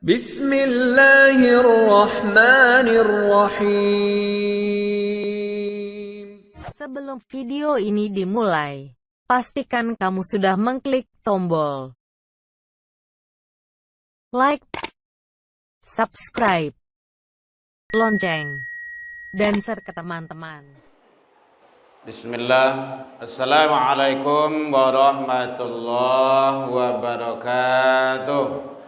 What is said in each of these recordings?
Bismillahirrahmanirrahim. Sebelum video ini dimulai, pastikan kamu sudah mengklik tombol like, subscribe, lonceng, dan share ke teman-teman. Bismillah. Assalamualaikum warahmatullahi wabarakatuh.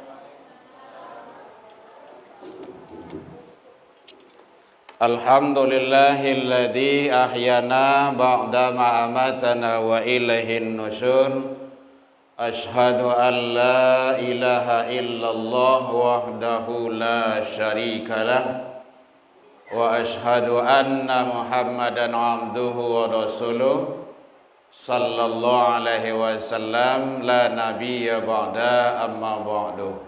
Alhamdulillahilladzi ahyana ba'da ma amatana wa ilaihin nusyur. Ashhadu an la ilaha illallah wahdahu la syarikalah wa ashhadu anna Muhammadan abduhu wa rasuluh sallallahu alaihi wasallam la nabiyya ba'da amma ba'du.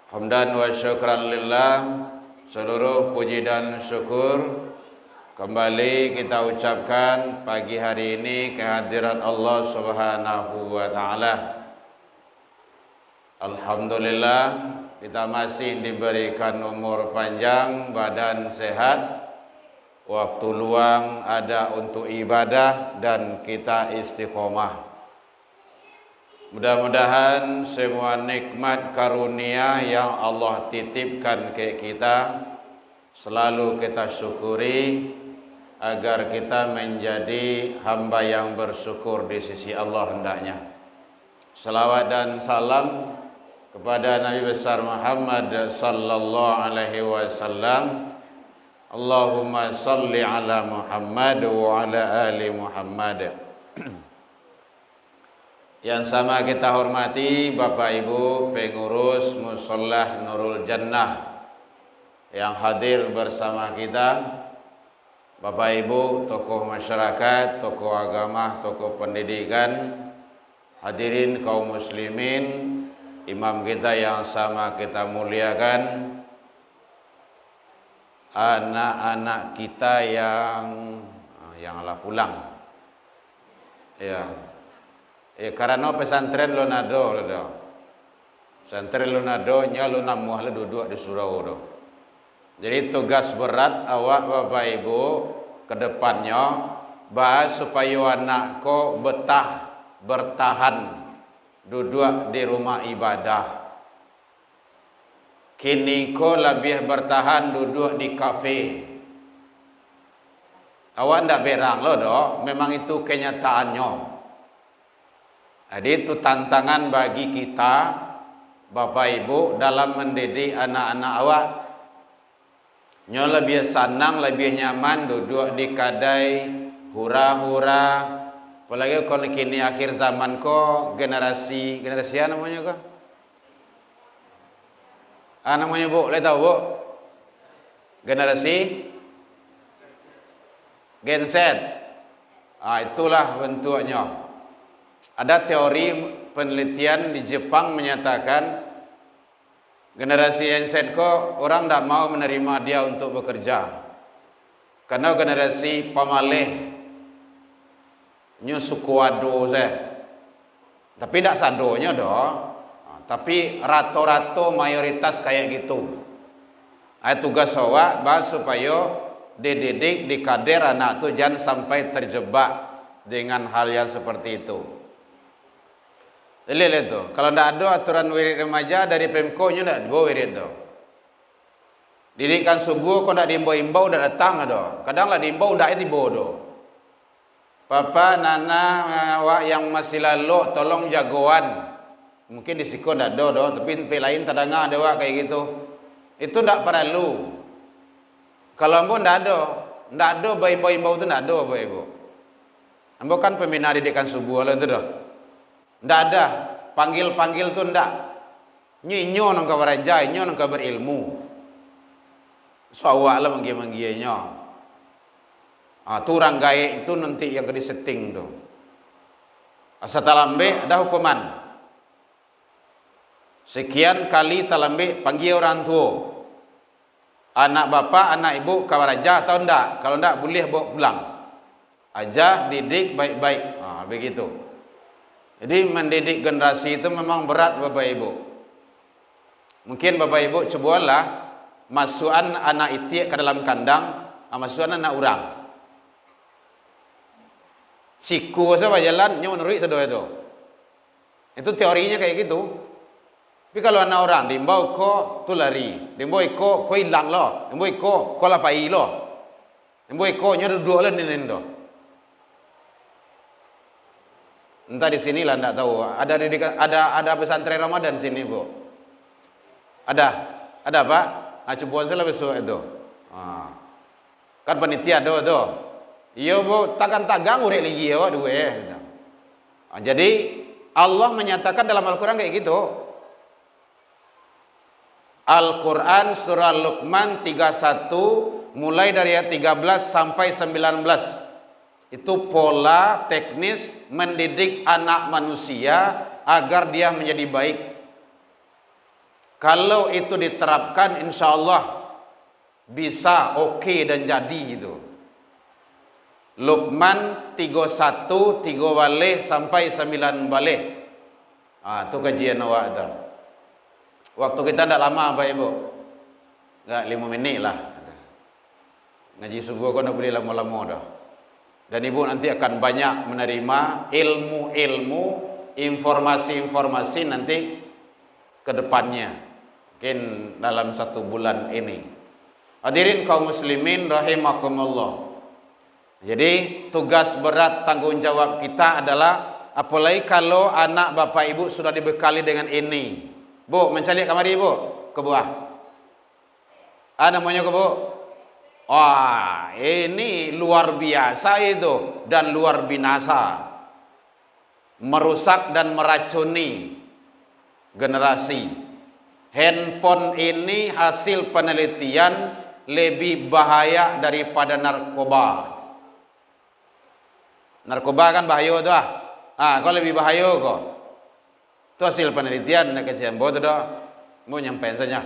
Hamdan wa syukran lillah. Seluruh puji dan syukur kembali kita ucapkan pagi hari ini kehadiran Allah Subhanahu wa taala. Alhamdulillah kita masih diberikan umur panjang, badan sehat, waktu luang ada untuk ibadah dan kita istiqomah. Mudah-mudahan semua nikmat karunia yang Allah titipkan ke kita selalu kita syukuri agar kita menjadi hamba yang bersyukur di sisi Allah hendaknya. Salawat dan salam kepada Nabi besar Muhammad sallallahu alaihi wasallam. Allahumma salli ala Muhammad wa ala ali Muhammad. Yang sama kita hormati Bapak Ibu pengurus Musholah Nurul Jannah yang hadir bersama kita, Bapak Ibu tokoh masyarakat, tokoh agama, tokoh pendidikan, hadirin kaum muslimin, imam kita yang sama kita muliakan, anak-anak kita yang lah pulang. Ya. Karena pesantren lo nado lo. Pesantren lo nado nya lo namuh lo duduk di surau do. Jadi tugas berat awak Bapak Ibu ke depannya bahas supaya anak ko bertahan duduk di rumah ibadah. Kini ko lebih bertahan duduk di kafe. Awak ndak berang lo do, memang itu kenyataannya. Jadi itu tantangan bagi kita Bapak Ibu dalam mendidik anak-anak awak. Nyo lebih senang, lebih nyaman duduk di kadai hura-hura. Apalagi kalau kini akhir zaman ko generasi apa namanya ko? Namanya Bu, boleh tahu Bu? Generasi Gen Z. Itulah bentuknya. Ada teori penelitian di Jepang menyatakan generasi Gen Z ko orang tidak mau menerima dia untuk bekerja karena generasi pamaleh nyu suku wado tapi tidak sadonya tapi rato-rato mayoritas kayak gitu. Tugas awak bahas supaya dididik dikader anak tu jangan sampai terjebak dengan hal yang seperti itu. Lihat itu, kalau tidak ada aturan wirid remaja dari Pemko nya tidak go wirid do. Didikan subuh kau tidak diimbau-imbau dah datang do. Kadang lah diimbau tidak tiba do. Papa, nana, awak yang masih lalu tolong jagoan. Mungkin di siko tidak ada do, tapi tempat lain terdengar ada awak kayak gitu. Itu tidak perlu. Kalau ambo tidak ada imbau-imbau itu tidak ada Bapak Ibu. Ambo kan pembina didikan subuh lah itu do. Tidak ada panggil-panggil tu tidak. Nyo nang kabar rajai, nyo nang kabar ilmu. So awak lah manggi-mangginya. Tu orang gaik itu nanti yang kena setting tu. Asa talambe ada hukuman. Sekian kali talambe panggil orang tua. Anak bapa, anak ibu kabar raja atau tidak? Kalau tidak boleh bawa pulang. Ajar didik baik-baik. Begitu. Jadi mendidik generasi itu memang berat Bapak Ibu. Mungkin Bapak Ibu cobalah masukan anak itik ke dalam kandang, masukan anak orang. Siku siapa jalan, nyo menurut sedoa itu. Itu teorinya kayak gitu. Tapi kalau anak orang diimbau ko tu lari, diimbau ko hilang loh, diimbau ko lapai loh, diimbau ko nyo duduk lah ninen doh. Entah di sini lah enggak tahu. Ada didikan, ada pesantren Ramadan sini, Bu. Ada Pak? Coba saya besok itu. Kan panitia do. Iya, Bu, takkan tagang urek lagi ya, dua. Jadi Allah menyatakan dalam Al-Qur'an kayak gitu. Al-Qur'an surah Luqman 31 mulai dari ayat 13 sampai 19. Itu pola teknis mendidik anak manusia agar dia menjadi baik. Kalau itu diterapkan, insya Allah bisa oke dan jadi itu. Luqman 31 3 balik sampai 9 balik. Itu kajian awak itu. Waktu kita tidak lama Bapak Ibu, enggak 5 menit lah. Ngaji subuh kau nak boleh lama-lama dah. Dan Ibu nanti akan banyak menerima ilmu-ilmu, informasi-informasi nanti ke depannya. Mungkin dalam 1 bulan ini. Hadirin kaum muslimin rahimakumullah. Jadi tugas berat tanggung jawab kita adalah, apalagi kalau anak Bapak Ibu sudah dibekali dengan ini. Bu, mencari kamar Ibu ke bawah. Namanya ke Bu? Wah, ini luar biasa itu dan luar binasa. Merusak dan meracuni generasi. Handphone ini hasil penelitian lebih bahaya daripada narkoba. Narkoba kan bahaya tu ah. Kau lebih bahaya kau. Itu hasil penelitian nak kecil bodoh dah. Mau nyampein saja.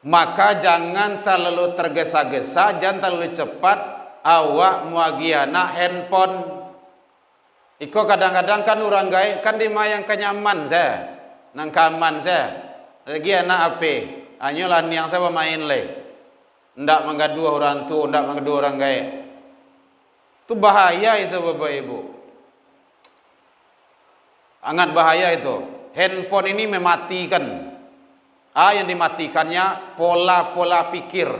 Maka jangan terlalu tergesa-gesa, jangan terlalu cepat awak muagiana handphone. Iko kadang-kadang kan orang gay kan di mayang kenyaman saya, nang kaman saya. Lagi anak ape, anyolan yang saya main le. Ndak menggaduh orang tu, ndak menggaduh orang gay. Itu bahaya itu Bapak Ibu. Sangat bahaya itu. Handphone ini mematikan. Yang dimatikannya pola-pola pikir,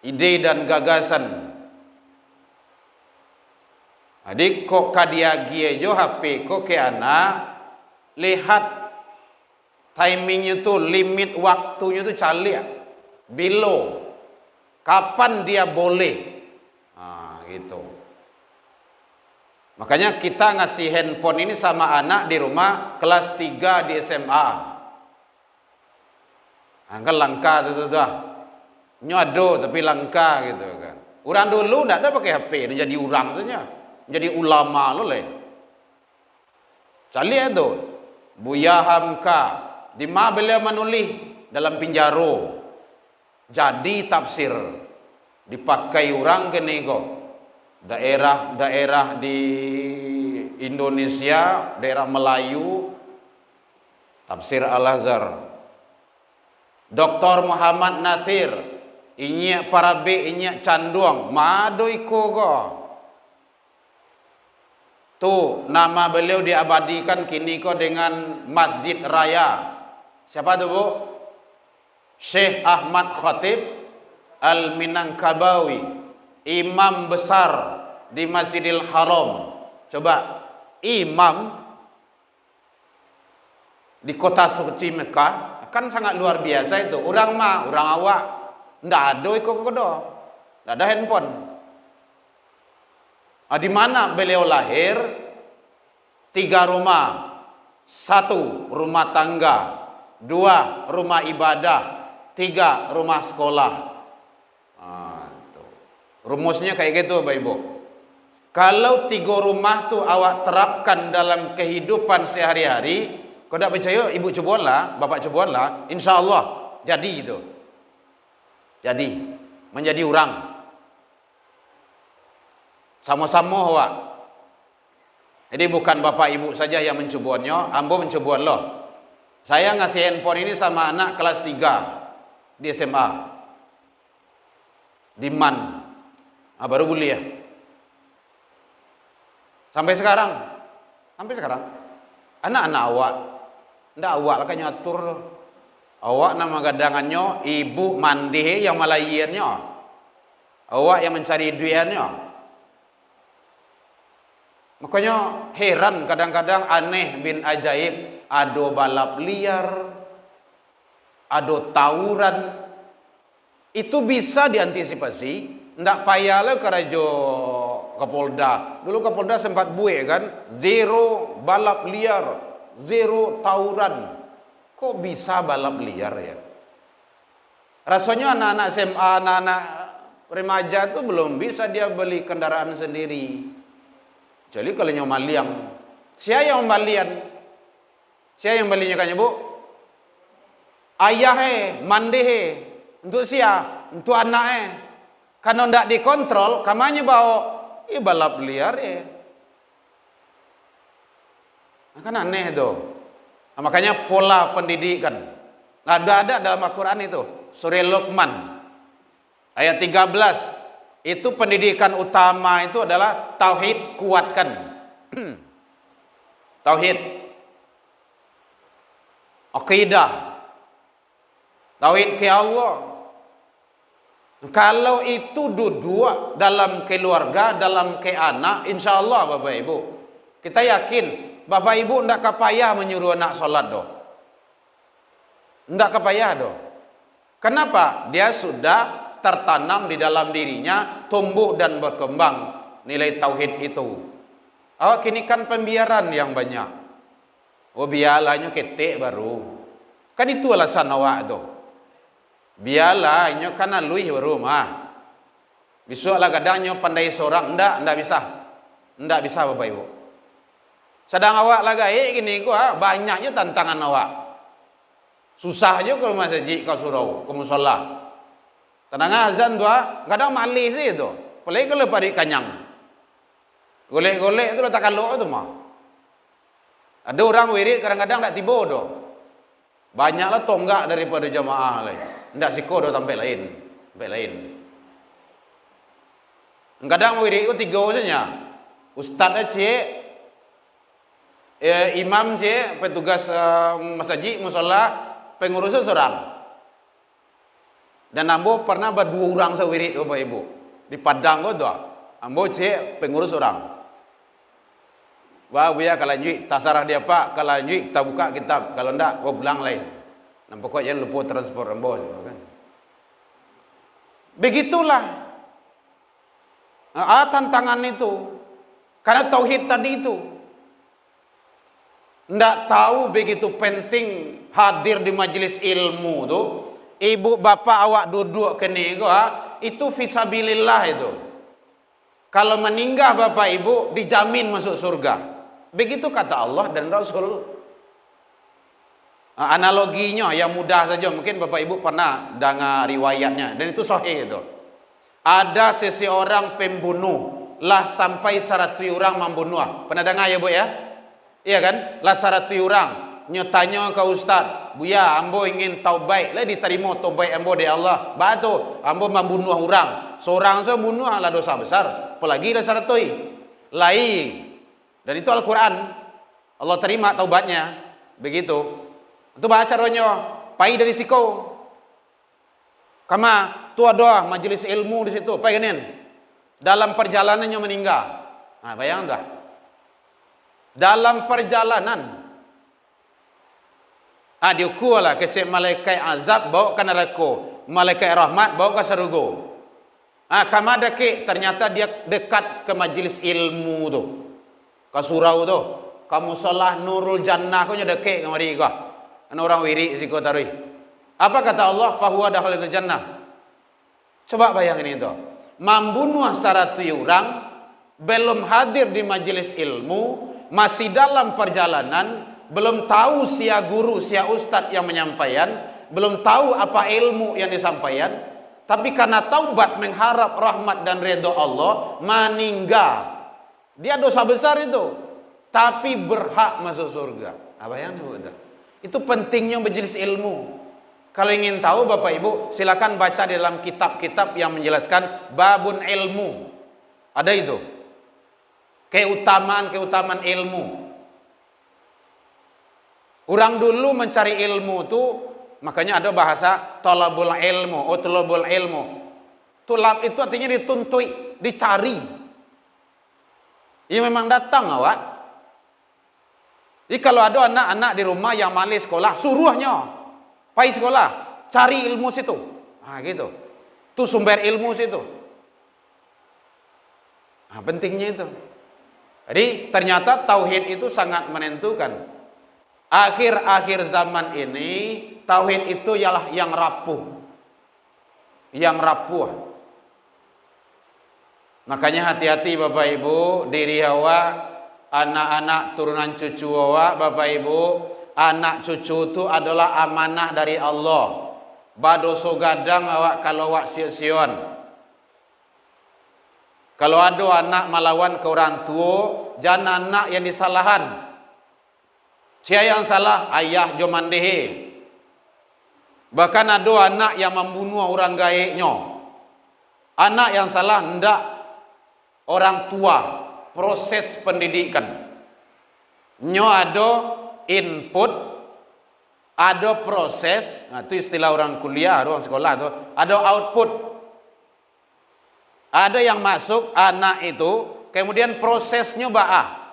ide dan gagasan. Adik kok kadiagi jo HP kok ke anak lihat timingnya tuh, limit waktunya tuh calik bilo kapan dia boleh gitu. Makanya kita ngasih handphone ini sama anak di rumah kelas 3 di SMA. Kan langka tu dah. Nyodo tapi langka gitu kan. Orang dulu tidak ada pakai HP, dia jadi orang saja. Jadi ulama lo le. Cali itu. Buya Hamka di mana beliau menulis dalam pinjaro. Jadi tafsir dipakai orang kene kok. Daerah-daerah di Indonesia, daerah Melayu, tafsir Al-Azhar. Dr. Muhammad Nathir, inyak parabe, inyak canduang, mado iko ko. Tu nama beliau diabadikan kini ko dengan Masjid Raya. Siapa tu Bu? Syekh Ahmad Khatib Al-Minangkabawi, imam besar di Masjidil Haram. Coba, imam di kota suci Mekah. Kan sangat luar biasa itu. Orang awak ndak ada iko-kodo. Ndak ada handphone. Di mana beliau lahir? 3 rumah. 1 rumah tangga, 2 rumah ibadah, 3 rumah sekolah. Rumusnya kayak gitu Bapak Ibu. Kalau 3 rumah tuh awak terapkan dalam kehidupan sehari-hari, kau tak percaya, ibu cobalah, bapak cobalah, insya Allah jadi itu. Jadi menjadi orang. Sama-sama awak. Jadi bukan bapak ibu saja yang mencobanya, ambo mencoba Allah. Saya ngasih handphone ini sama anak kelas 3 di SMA. Di MAN. Baru kuliah. Sampai sekarang. Anak-anak awak. Ndak awak lah kan nyatur. Awak nama gadangannya ibu mandi yang malayirnya. Awak yang mencari duitnya. Makanya heran kadang-kadang aneh bin ajaib. Ada balap liar. Ada tawuran. Itu bisa diantisipasi. Ndak payahlah kerajo Kapolda. Dulu Kapolda sempat buat kan. Zero balap liar. Zero tawuran. Kok bisa balap liar ya? Rasanya anak-anak SMA, anak-anak remaja itu belum bisa dia beli kendaraan sendiri. Jadi kalau nyomaliang, siapa yang membalian? Siapa yang belinya kan ibu? Ayah mandi untuk siapa? Untuk anak Kalau ndak dikontrol, kamanya bawa balap liar Kan aneh tuh. Makanya pola pendidikan ada dalam Al-Quran itu. Surah Luqman ayat 13. Itu pendidikan utama itu adalah tauhid, kuatkan. Tauhid. Aqidah. Tauhid ke Allah. Kalau itu dua dalam keluarga, dalam ke anak, insya Allah Bapak Ibu, kita yakin Bapak Ibu ndak kapayah menyuruh anak sholat doh. Ndak kapayah doh. Kenapa? Dia sudah tertanam di dalam dirinya, tumbuh dan berkembang nilai tauhid itu. Awak kini kan pembiaran yang banyak. Biarlah ketik baru. Kan itu alasan awak tuh. Biarlah kan lui baru mah. Besok lah kadangnya pandai seorang ndak bisa. Ndak bisa Bapak Ibu. Sedang awak lagai gini gua banyaknya tantangan awak. Susah aja kalau masjid kau surau, ke musola. Tenang azan tua, kadang malis itu. Apalagi kalau pada kanyang. Golek-golek itu letak kalau itu mah. Ada orang wirid kadang-kadang tak tiba doh. Banyaklah tonggak daripada jamaah lain. Ndak siko doh sampai lain. Kadang wirid itu 3 saja. Ustaz aja imam je, petugas masjid, musola, pengurus seorang. Dan ambo pernah berdua orang sewirid Bapak Ibu. Di Padang tu. Ambo je pengurus orang. Wah, buya kalau lanjut tasarah dia Pak, kalau lanjut kita buka kitab, kalau ndak gua pulang lain. Nah, pokoknya lupa transport ambo kan. Begitulah. Tantangan itu. Karena tauhid tadi itu. Ndak tahu begitu penting hadir di majelis ilmu tu. Ibu bapak awak duduk kene itu fisabilillah itu. Kalau meninggal bapak ibu dijamin masuk surga. Begitu kata Allah dan Rasul. Analoginya yang mudah saja, mungkin bapak ibu pernah dengar riwayatnya dan itu sahih itu. Ada seseorang pembunuh lah sampai 100 orang membunuh. Pernah dengar ya Bu ya? Iya kan? Lah 100 orang nyatanya ke ustaz, buya ambo ingin taubat, lah diterima taubat ambo dari Allah. Batu ambo membunuh orang. Seorang saya bunuh lah dosa besar, apalagi dah 100. Lain. Dan itu Al-Quran. Allah terima taubatnya. Begitu. Itu baca caranya, pai dari siko. Kama tu ada majelis ilmu di situ, pai kanen. Dalam perjalanannya meninggal. Nah, bayang dah. Dalam perjalanan diukurlah kecil malaikat azab bawa ke neraka, malaikat rahmat bawa ke surga. Kama dekik ternyata dia dekat ke majlis ilmu tu, ke surau tu, ke musolah Nurul Jannah kau dekik ke mari kau. Orang wirid siko tarui. Apa kata Allah? Fahuwa dakhalul jannah. Coba bayangin itu. Membunuh 100 orang, belum hadir di majlis ilmu, masih dalam perjalanan, belum tahu sia guru, sia ustadz yang menyampaikan, belum tahu apa ilmu yang disampaikan, tapi karena taubat mengharap rahmat dan ridha Allah, meninggal. Dia dosa besar itu, tapi berhak masuk surga. Apa yang itu? Itu pentingnya majelis ilmu. Kalau ingin tahu Bapak Ibu, silakan baca di dalam kitab-kitab yang menjelaskan babun ilmu. Ada itu. Keutamaan-keutamaan ilmu. Orang dulu mencari ilmu itu, makanya ada bahasa talabul ilmu, utlubul ilmu. Tulab itu artinya dituntui, dicari. Ya memang datang awak. Jadi kalau ada anak-anak di rumah yang malas sekolah, suruhnya pai sekolah, cari ilmu situ. Ah gitu. Itu sumber ilmu situ. Nah, pentingnya itu. Jadi ternyata tauhid itu sangat menentukan. Akhir-akhir zaman ini tauhid itu ialah yang rapuh. Yang rapuh. Makanya hati-hati Bapak Ibu, diri awak, anak-anak turunan cucu awak, Bapak Ibu, anak cucu itu adalah amanah dari Allah. Badoso gadang awak kalau awak sia-sion. Kalau ada anak melawan ke orang tua, jangan anak yang disalahan. Siapa yang salah? Ayah jomandehe. Bahkan ada anak yang membunuh orang gaeknya. Anak yang salah hendak orang tua. Proses pendidikan. Nyo ada input, ada proses. Nah, itu istilah orang kuliah, orang sekolah itu. Ada output. Ada yang masuk anak itu, kemudian prosesnya ba'ah.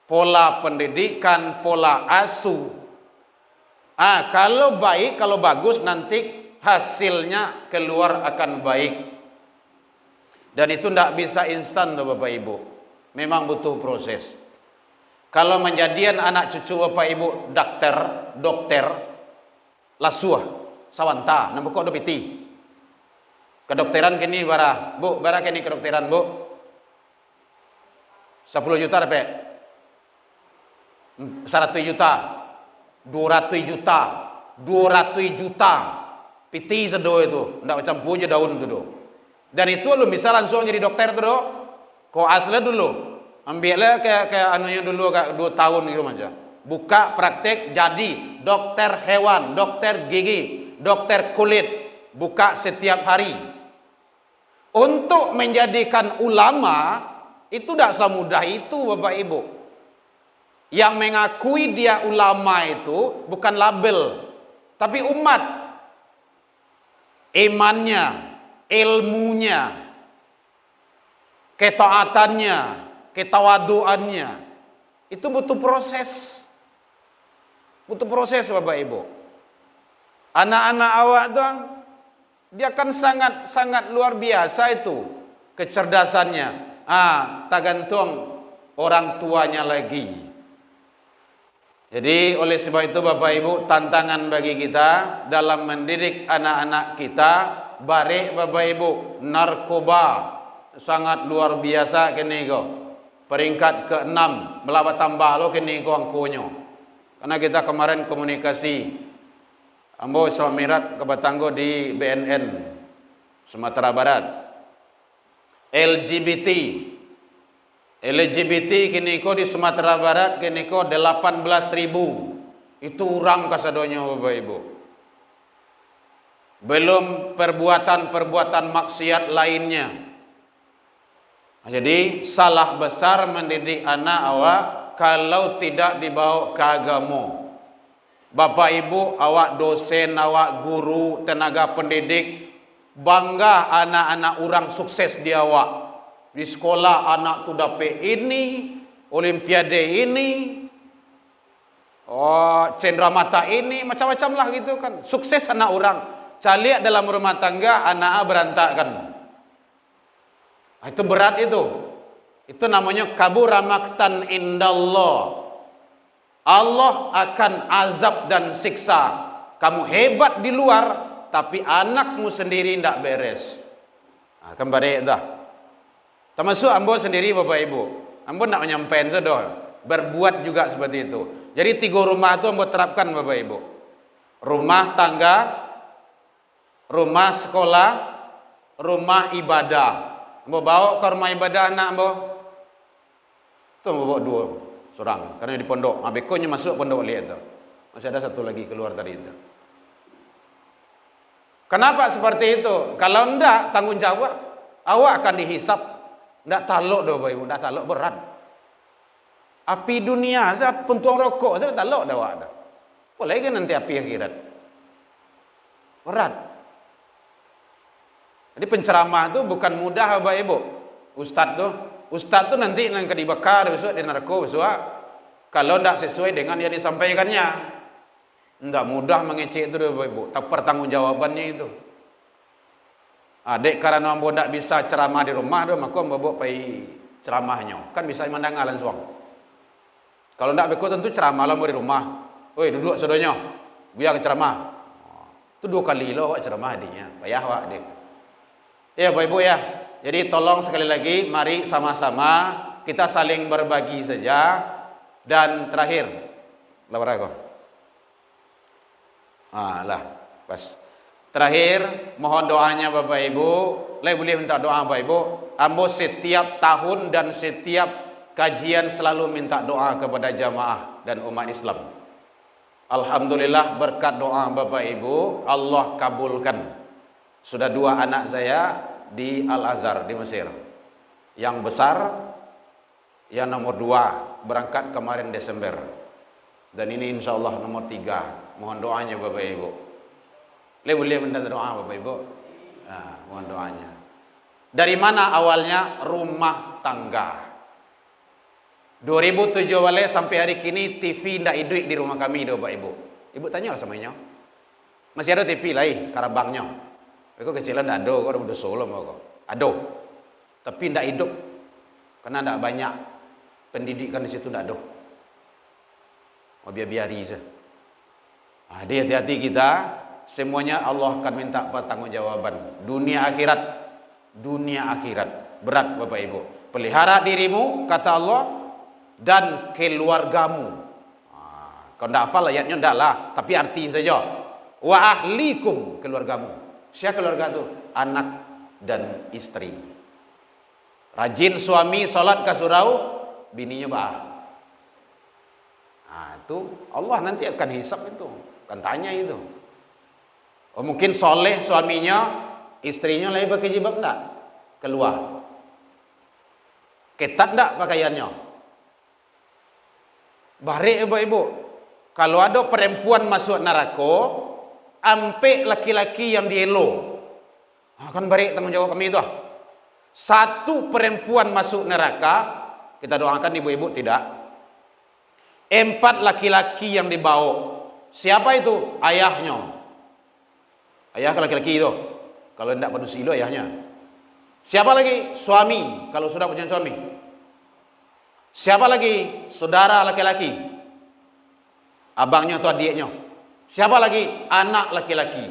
Pola pendidikan, pola asuh. Kalau baik, kalau bagus nanti hasilnya keluar akan baik. Dan itu tidak bisa instan tuh Bapak Ibu. Memang butuh proses. Kalau menjadian anak cucu Bapak Ibu dokter, lasuah, sawanta, nampak kok dopiti. Kedokteran kini bara kini kedokteran Bu. 10 juta dapat. 100 juta, 200 juta, 200 juta. Piti sedo itu, ndak macam punya daun itu do. Dan itu lu bisa langsung jadi dokter tuh do. Kau asli dulu, ambilnya kayak anunya dulu kayak 2 tahun gitu aja. Buka praktek jadi dokter hewan, dokter gigi, dokter kulit. Buka setiap hari. Untuk menjadikan ulama itu tidak semudah itu Bapak Ibu. Yang mengakui dia ulama itu bukan label, tapi umat. Imannya, ilmunya, ketaatannya, ketawaduannya, itu butuh proses. Butuh proses Bapak Ibu. Anak-anak awak doang, dia kan sangat luar biasa itu kecerdasannya. Tergantung orang tuanya lagi. Jadi oleh sebab itu Bapak Ibu, tantangan bagi kita dalam mendidik anak-anak kita, barik Bapak Ibu, narkoba sangat luar biasa kini ko. Peringkat ke-6 melawat tambah lo kini ko angkonyo. Karena kita kemarin komunikasi ambo Samirat ke Batanggo di BNN Sumatera Barat. LGBT kini ko di Sumatera Barat kini ko 18.000. Itu orang kasadonya Bapak Ibu. Belum perbuatan-perbuatan maksiat lainnya. Jadi salah besar mendidik anak awak kalau tidak dibawa ke agama. Bapak Ibu, awak dosen, awak guru, tenaga pendidik, bangga anak-anak orang sukses di awak. Di sekolah anak tu dapat ini, olimpiade ini, cendramata ini, macam-macam lah gitu kan. Sukses anak orang. Caliak dalam rumah tangga, anak berantakan. Itu berat itu. Itu namanya kabura maktan indallah. Allah akan azab dan siksa. Kamu hebat di luar, tapi anakmu sendiri tidak beres. Kembali dah. Termasuk ambo sendiri Bapak Ibu. Ambo nak menyampaikan sadoh. Berbuat juga seperti itu. Jadi 3 rumah itu ambo terapkan Bapak Ibu. Rumah tangga, rumah sekolah, rumah ibadah. Ambo bawa ke rumah ibadah anak ambo. Itu ambo bawa 2 seorang. Karena di pondok. Abekonya masuk pondok lihat itu. Masih ada satu lagi keluar tadi itu. Kenapa seperti itu? Kalau enggak tanggung jawab, awak akan dihisap. Enggak taluk dah Bapak Ibu, enggak taluk berat. Api dunia, saya puntung rokok, saya taluk dah awak dah. Boleh kan nanti api akhirat? Berat. Jadi penceramah tu bukan mudah Bapak Ibu. Ustaz tu nanti yang dibakar besok, di neraka besok. Kalau tidak sesuai dengan yang disampaikannya, tidak mudah mengecek itu Bapak Ibu. Tak pertanggungjawabannya itu. Adik karena ambo tidak bisa ceramah di rumah tu, maka ambo pergi ceramahnya. Kan bisa mendengar langsung. Kalau tidak begitu tentu ceramah lah di rumah. Oi duduk saudaranya, biar ceramah. Itu 2 kali lah awak ceramah adiknya. Payah awak adik. Ya Bapak Ibu ya. Jadi tolong sekali lagi, mari sama-sama kita saling berbagi saja. Dan terakhir, lah pas. Terakhir, mohon doanya Bapak Ibu. Boleh minta doa Bapak Ibu. Ambo setiap tahun dan setiap kajian selalu minta doa kepada jamaah dan umat Islam. Alhamdulillah berkat doa Bapak Ibu, Allah kabulkan. Sudah 2 anak saya di Al-Azhar di Mesir. Yang besar, yang nomor 2 berangkat kemarin Desember. Dan ini insya Allah nomor 3. Mohon doanya Bapak Ibu. Boleh minta doa Bapak Ibu. Mohon doanya. Dari mana awalnya? Rumah tangga. 2007 sampai hari kini TV tidak hidup di rumah kami Bapak Ibu. Ibu tanya lah samanya. Masih ada TV lain, karabangnya. Mereka kecilan tidak ada, kau udah solo kok. Ada. Tapi tidak hidup. Karena tidak banyak pendidikan di situ, tidak ada. Oh biar-biari saja. Jadi hati-hati kita. Semuanya Allah akan minta pertanggungjawaban. Dunia akhirat. Dunia akhirat. Berat Bapak Ibu. Pelihara dirimu, kata Allah. Dan keluargamu. Kalau tidak hafal ayatnya, tidak lah. Tapi arti saja. Wa ahlikum, keluargamu. Siapa keluarga itu? Anak dan istri. Rajin suami salat ke surau, bininya bah. Itu Allah nanti akan hisap itu, akan tanya itu. Oh mungkin soleh suaminya, istrinya lagi pakai jilbab enggak? Keluar. Ketat enggak pakaiannya? Barik Ibu. Kalau ada perempuan masuk neraka, ampe laki-laki yang dielo. Kan barik tanggung jawab kami itu. 1 perempuan masuk neraka, kita doakan ibu-ibu tidak. 4 laki-laki yang dibawa. Siapa itu? Ayahnya. Ayah laki-laki itu. Kalau tidak pada silo ayahnya. Siapa lagi? Suami. Kalau sudah punya suami. Siapa lagi? Saudara laki-laki. Abangnya atau adiknya. Siapa lagi? Anak laki-laki.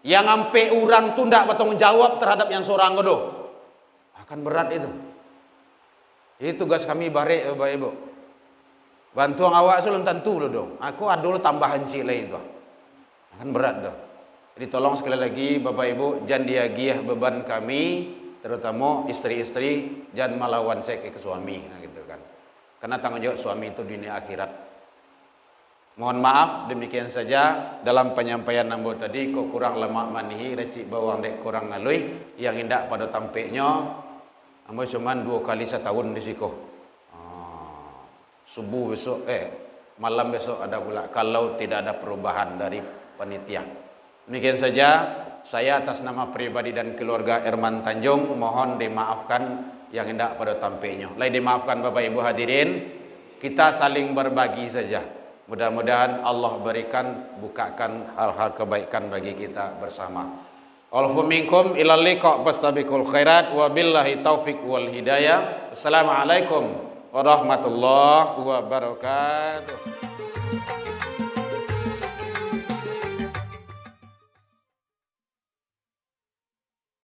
Yang ampe orang tu tidak bertanggung jawab terhadap yang seorang itu. Akan berat itu. Itu tugas kami barik Bapak Ibu. Bantuan awak belum tentu loh dong. Aku ada tambahan sila itu. Akan berat dah. Jadi tolong sekali lagi Bapak Ibu, jangan diagiah beban kami, terutama istri-istri, jangan melawan saya ke suami, gitu kan. Karena tanggung jawab suami itu dunia akhirat. Mohon maaf, demikian saja dalam penyampaian nambo tadi. Kok kurang lemak manihi, recik bawang dek kurang ngalui, yang indah pada tampeknya, ambo cuman 2 kali setahun di siko. Subuh besok, malam besok ada pula. Kalau tidak ada perubahan dari panitia. Demikian saja, saya atas nama pribadi dan keluarga Erman Tanjung mohon dimaafkan yang hendak pada tampilnya. Lain dimaafkan Bapak Ibu hadirin, kita saling berbagi saja. Mudah-mudahan Allah berikan, bukakan hal-hal kebaikan bagi kita bersama. Allahumma minkum ilal liqa fastabiqul khairat wa billahi taufik wal hidayah. Assalamualaikum warahmatullahi wabarakatuh.